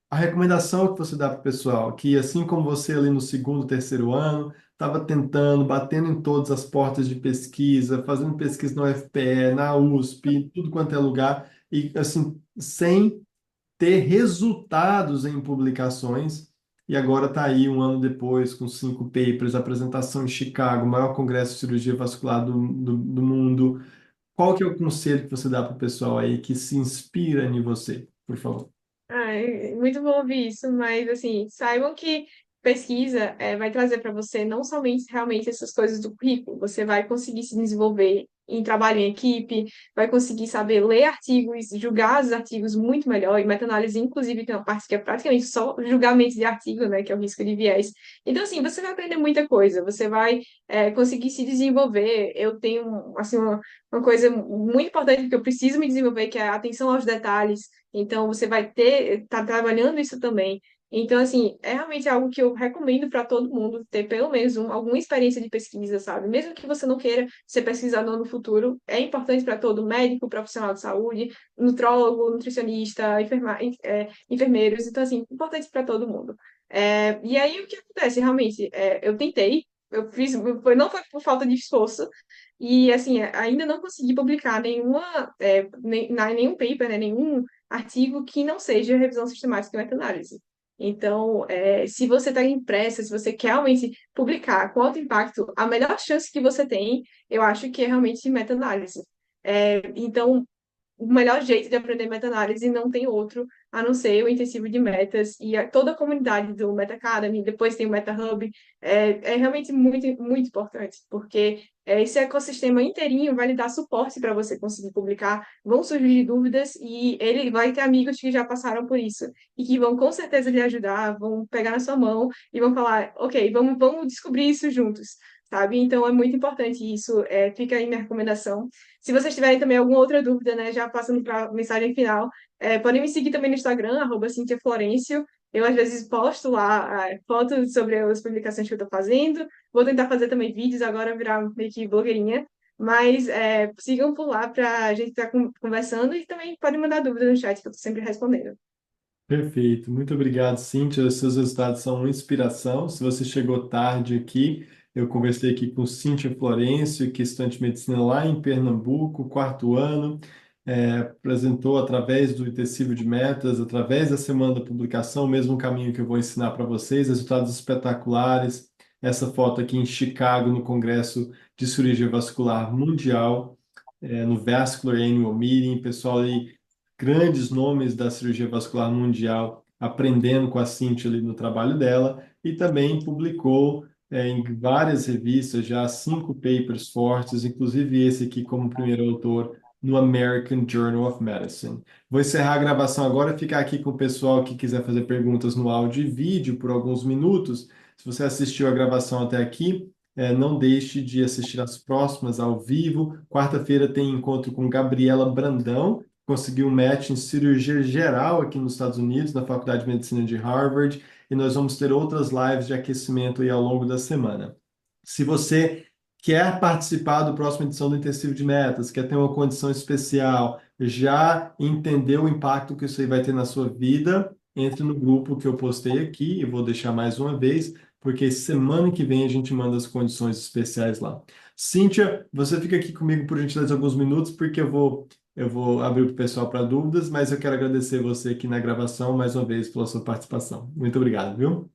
a recomendação que você dá para o pessoal, que assim como você ali no segundo, terceiro ano, estava tentando, batendo em todas as portas de pesquisa, fazendo pesquisa na UFPE, na USP, tudo quanto é lugar, e assim, sem ter resultados em publicações, e agora está aí um ano depois, com 5 papers, apresentação em Chicago, maior congresso de cirurgia vascular do mundo. Qual que é o conselho que você dá para o pessoal aí que se inspira em você, por favor? Ai, muito bom ouvir isso, mas assim, saibam que pesquisa vai trazer para você não somente realmente essas coisas do currículo, você vai conseguir se desenvolver em trabalho em equipe, vai conseguir saber ler artigos, julgar os artigos muito melhor, e meta-análise, inclusive, tem uma parte que é praticamente só julgamento de artigo, né, que é o risco de viés. Então, assim, você vai aprender muita coisa, você vai conseguir se desenvolver. Eu tenho, assim, uma coisa muito importante que eu preciso me desenvolver, que é a atenção aos detalhes. Então, você vai tá trabalhando isso também. Então, assim, é realmente algo que eu recomendo para todo mundo ter pelo menos alguma experiência de pesquisa, sabe? Mesmo que você não queira ser pesquisador no futuro, é importante para todo médico, profissional de saúde, nutrólogo, nutricionista, enfermeiros. Então, assim, importante para todo mundo. E aí, o que acontece? Realmente, eu tentei, eu fiz, não foi por falta de esforço, e, assim, ainda não consegui publicar nenhum paper, né, nenhum artigo que não seja revisão sistemática e meta-análise. Então, se você está impressa, se você quer realmente publicar com alto impacto, a melhor chance que você tem, eu acho que é realmente meta-análise. Então, o melhor jeito de aprender meta-análise não tem outro, a não ser o intensivo de metas e toda a comunidade do Meta Academy, depois tem o Meta Hub, é realmente muito, muito importante, porque esse ecossistema inteirinho vai lhe dar suporte para você conseguir publicar, vão surgir dúvidas e ele vai ter amigos que já passaram por isso e que vão com certeza lhe ajudar, vão pegar na sua mão e vão falar, ok, vamos descobrir isso juntos, sabe? Então é muito importante isso, fica aí minha recomendação. Se vocês tiverem também alguma outra dúvida, né, já passando para a mensagem final, podem me seguir também no Instagram, @Cintia Florencio. Eu, às vezes, posto lá fotos sobre as publicações que eu estou fazendo. Vou tentar fazer também vídeos, agora virar meio que blogueirinha. Mas sigam por lá para a gente estar conversando e também podem mandar dúvida no chat, que eu estou sempre respondendo. Perfeito, muito obrigado, Cíntia. Os seus resultados são uma inspiração. Se você chegou tarde aqui, eu conversei aqui com Cíntia Florencio, que é estudante de medicina lá em Pernambuco, quarto ano, apresentou através do intensivo de metas, através da semana da publicação, o mesmo caminho que eu vou ensinar para vocês, resultados espetaculares. Essa foto aqui em Chicago, no Congresso de Cirurgia Vascular Mundial, no Vascular Annual Meeting, pessoal aí grandes nomes da cirurgia vascular mundial aprendendo com a Cintia ali no trabalho dela e também publicou em várias revistas já 5 papers fortes, inclusive esse aqui como primeiro autor no American Journal of Medicine. Vou encerrar a gravação agora, ficar aqui com o pessoal que quiser fazer perguntas no áudio e vídeo por alguns minutos. Se você assistiu a gravação até aqui, não deixe de assistir as próximas ao vivo. Quarta-feira tem encontro com Gabriela Brandão, conseguiu um match em cirurgia geral aqui nos Estados Unidos, na Faculdade de Medicina de Harvard, e nós vamos ter outras lives de aquecimento aí ao longo da semana. Se você quer participar do próximo edição do Intensivo de Metas, quer ter uma condição especial, já entendeu o impacto que isso aí vai ter na sua vida, entre no grupo que eu postei aqui, eu vou deixar mais uma vez, porque semana que vem a gente manda as condições especiais lá. Cíntia, você fica aqui comigo por gentileza alguns minutos, porque eu vou abrir para o pessoal para dúvidas, mas eu quero agradecer você aqui na gravação mais uma vez pela sua participação. Muito obrigado, viu?